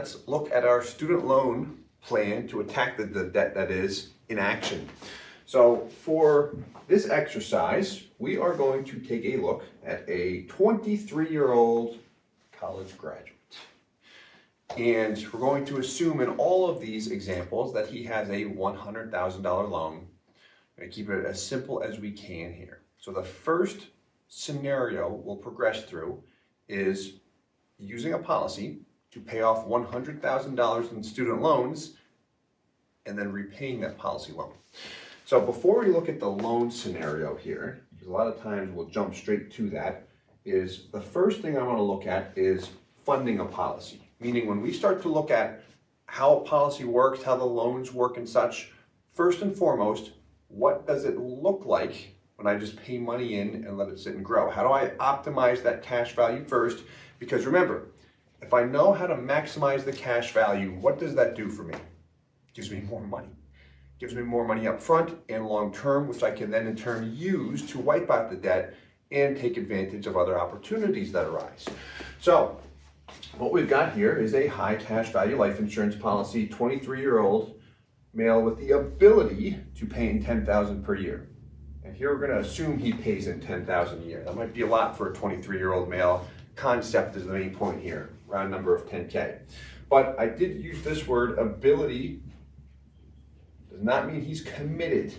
let's look at our student loan plan to attack the debt that is in action. So for this exercise, we are going to take a look at a 23-year-old college graduate. And we're going to assume in all of these examples that he has a $100,000 loan. We're going to keep it as simple as we can here. So the first scenario we'll progress through is using a policy to pay off $100,000 in student loans and then repaying that policy loan. So before we look at the loan scenario here, because a lot of times we'll jump straight to that, is the first thing I want to look at is funding a policy. Meaning when we start to look at how a policy works, how the loans work and such, first and foremost, what does it look like when I just pay money in and let it sit and grow? How do I optimize that cash value first? Because remember, if I know how to maximize the cash value, what does that do for me? It gives me more money. It gives me more money up front and long term, which I can then in turn use to wipe out the debt and take advantage of other opportunities that arise. So what we've got here is a high cash value life insurance policy, 23-year-old male with the ability to pay in $10,000 per year. And here we're going to assume he pays in $10,000 a year. That might be a lot for a 23-year-old male. Concept is the main point here, round number of 10K. But I did use this word, ability, does not mean he's committed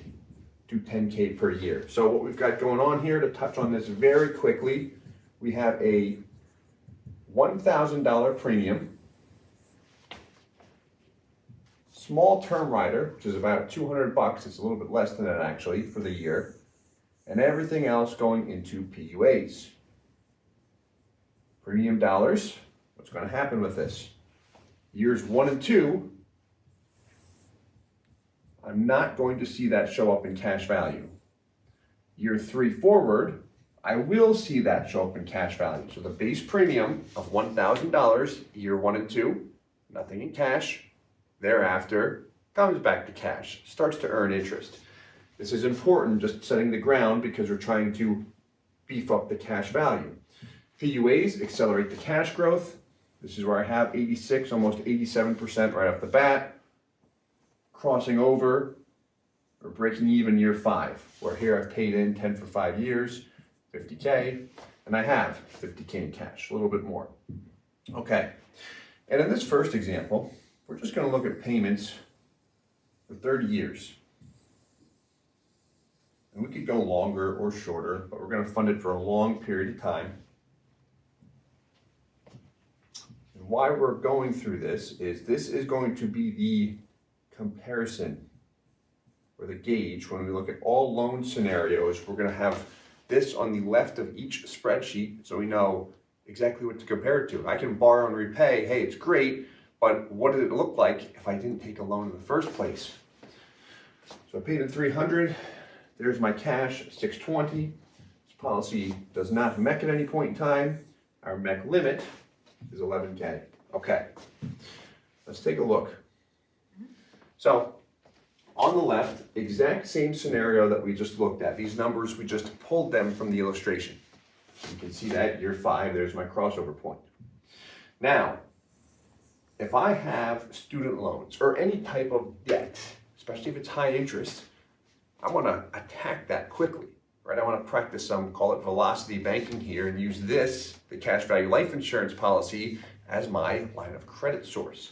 to 10K per year. So what we've got going on here, to touch on this very quickly, we have a $1,000 premium, small term rider, which is about $200, it's a little bit less than that actually for the year, and everything else going into PUAs. Premium dollars, what's going to happen with this? Years 1 and 2, I'm not going to see that show up in cash value. Year 3 forward, I will see that show up in cash value. So the base premium of $1,000, year 1 and 2, nothing in cash. Thereafter, comes back to cash, starts to earn interest. This is important, just setting the ground because we're trying to beef up the cash value. PUAs accelerate the cash growth. This is where I have 86, almost 87% right off the bat. Crossing over or breaking even year 5, where here I've paid in 10 for 5 years, 50K, and I have 50K in cash, a little bit more. Okay, and in this first example, we're just going to look at payments for 30 years. And we could go longer or shorter, but we're going to fund it for a long period of time. And why we're going through this is going to be the comparison or the gauge when we look at all loan scenarios. We're going to have this on the left of each spreadsheet so we know exactly what to compare it to. I can borrow and repay, hey, it's great, but what did it look like if I didn't take a loan in the first place? So I paid in $300, there's my cash, $620. This policy does not MEC at any point in time. Our MEC limit is $11K. Okay, let's take a look. So on the left, exact same scenario that we just looked at. These numbers, we just pulled them from the illustration. You can see that year 5, there's my crossover point. Now, if I have student loans or any type of debt, especially if it's high interest, I want to attack that quickly, right? I want to practice some, call it velocity banking here, and use this, the cash value life insurance policy, as my line of credit source.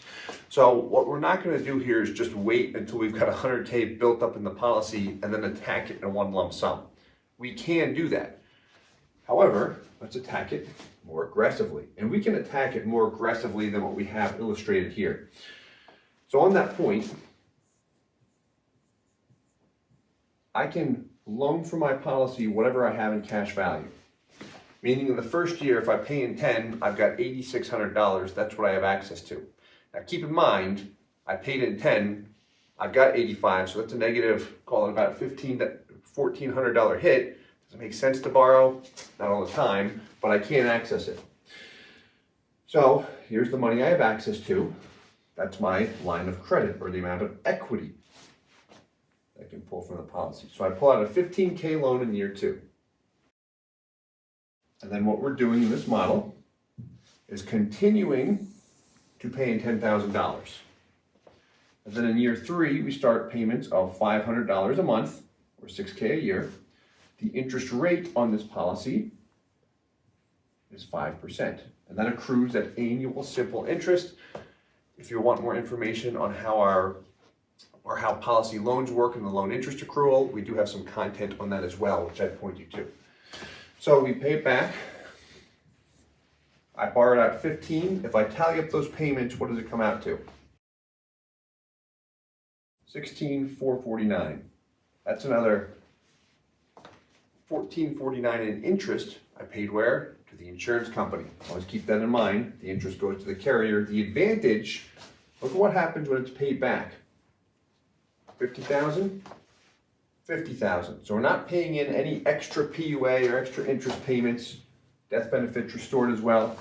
So what we're not going to do here is just wait until we've got 100K built up in the policy and then attack it in one lump sum. We can do that. However, let's attack it more aggressively. And we can attack it more aggressively than what we have illustrated here. So on that point, I can loan for my policy whatever I have in cash value. Meaning in the first year, if I pay in 10, I've got $8,600. That's what I have access to. Now keep in mind, I paid in 10, I've got 85, so that's a negative, call it about $1,400 hit. Does it make sense to borrow? Not all the time, but I can access it. So here's the money I have access to. That's my line of credit, or the amount of equity I can pull from the policy. So I pull out a 15K loan in year 2. And then what we're doing in this model is continuing to paying $10,000. And then in year 3, we start payments of $500 a month, or $6K a year. The interest rate on this policy is 5%, and that accrues at annual simple interest. If you want more information on how policy loans work and the loan interest accrual, we do have some content on that as well, which I'd point you to. So we pay it back. I borrowed out 15. If I tally up those payments, what does it come out to? $16,449. That's another $14.49 in interest I paid where? To the insurance company. Always keep that in mind. The interest goes to the carrier. The advantage, look at what happens when it's paid back. $50,000, $50,000. So we're not paying in any extra PUA or extra interest payments. Death benefits restored as well.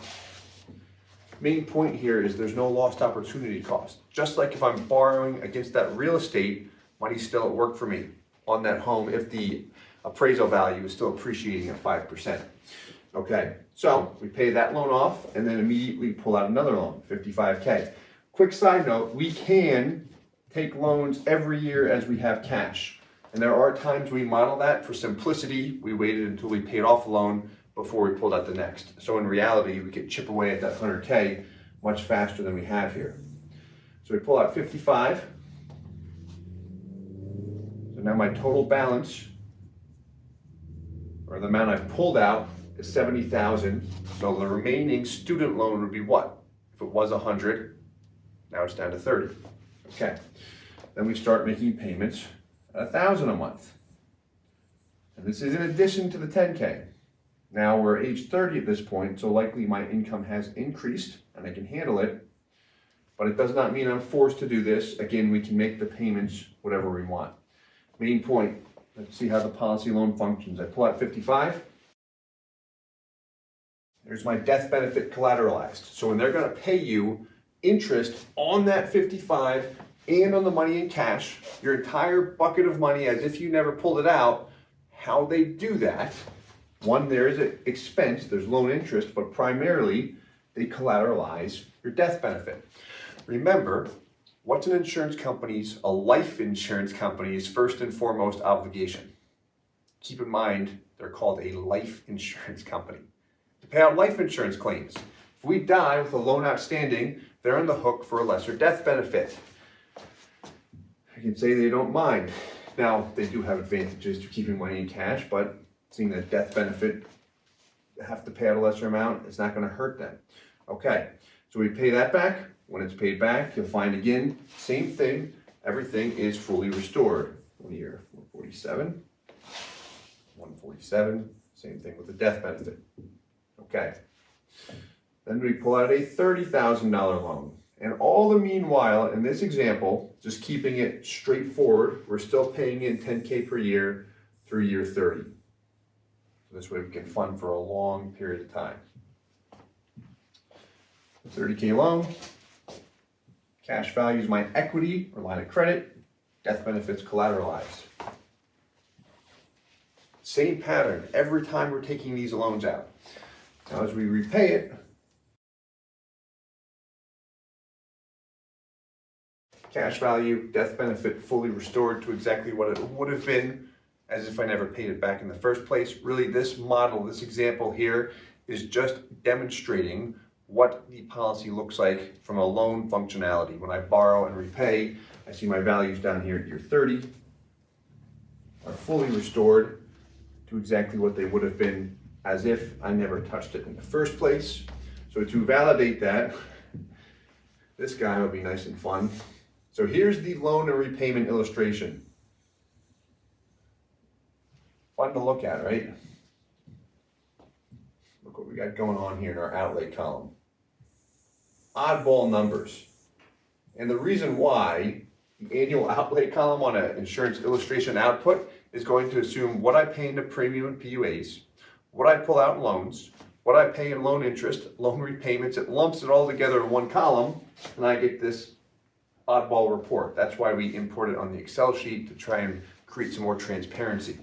Main point here is there's no lost opportunity cost. Just like if I'm borrowing against that real estate, money's still at work for me on that home if the appraisal value is still appreciating at 5%. Okay, so we pay that loan off and then immediately pull out another loan, $55K. Quick side note, we can take loans every year as we have cash. And there are times we model that. For simplicity, we waited until we paid off a loan before we pulled out the next. So in reality, we could chip away at that 100K much faster than we have here. So we pull out 55. So now my total balance, or the amount I've pulled out, is 70,000. So the remaining student loan would be what? If it was 100, now it's down to 30. Okay. Then we start making payments at 1,000 a month. And this is in addition to the 10K. Now we're age 30 at this point, so likely my income has increased and I can handle it, but it does not mean I'm forced to do this. Again, we can make the payments whatever we want. Main point, let's see how the policy loan functions. I pull out 55. There's my death benefit collateralized. So when they're gonna pay you interest on that 55 and on the money in cash, your entire bucket of money as if you never pulled it out, how they do that, one, there is an expense, there's loan interest, but primarily they collateralize your death benefit. Remember, what's an insurance company's, a life insurance company's first and foremost obligation? Keep in mind, they're called a life insurance company. To pay out life insurance claims. If we die with a loan outstanding, they're on the hook for a lesser death benefit. I can say they don't mind. Now, they do have advantages to keeping money in cash, but seeing that death benefit, have to pay out a lesser amount, it's not going to hurt them. Okay, so we pay that back. When it's paid back, you'll find again, same thing, everything is fully restored. 1 year, 147, 147, same thing with the death benefit. Okay, then we pull out a $30,000 loan. And all the meanwhile, in this example, just keeping it straightforward, we're still paying in 10K per year through year 30. This way we can fund for a long period of time. 30K loan, cash value is my equity or line of credit, death benefits collateralized. Same pattern every time we're taking these loans out. Now as we repay it, cash value, death benefit fully restored to exactly what it would have been as if I never paid it back in the first place. Really, this model, this example here, is just demonstrating what the policy looks like from a loan functionality. When I borrow and repay, I see my values down here at year 30 are fully restored to exactly what they would have been as if I never touched it in the first place. So to validate that, this guy will be nice and fun. So here's the loan and repayment illustration. Fun to look at, right? Look what we got going on here in our outlay column. Oddball numbers. And the reason why the annual outlay column on an insurance illustration output is going to assume what I pay into premium and PUAs, what I pull out in loans, what I pay in loan interest, loan repayments. It lumps it all together in one column, and I get this oddball report. That's why we import it on the Excel sheet to try and create some more transparency.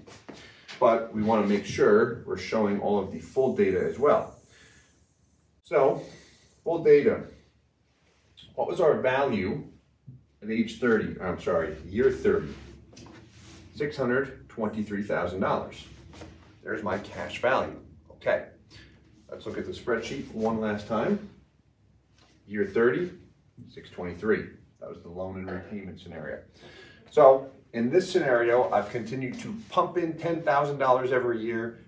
But we want to make sure we're showing all of the full data as well. So, full data. what was our value at age 30, I'm sorry, year 30? $623,000. There's my cash value. Okay, let's look at the spreadsheet one last time. Year 30, 623. That was the loan and repayment scenario. So in this scenario, I've continued to pump in $10,000 every year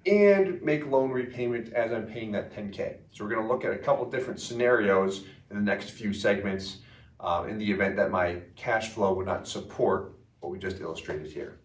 and make loan repayment as I'm paying that 10K. So we're going to look at a couple different scenarios in the next few segments in the event that my cash flow would not support what we just illustrated here.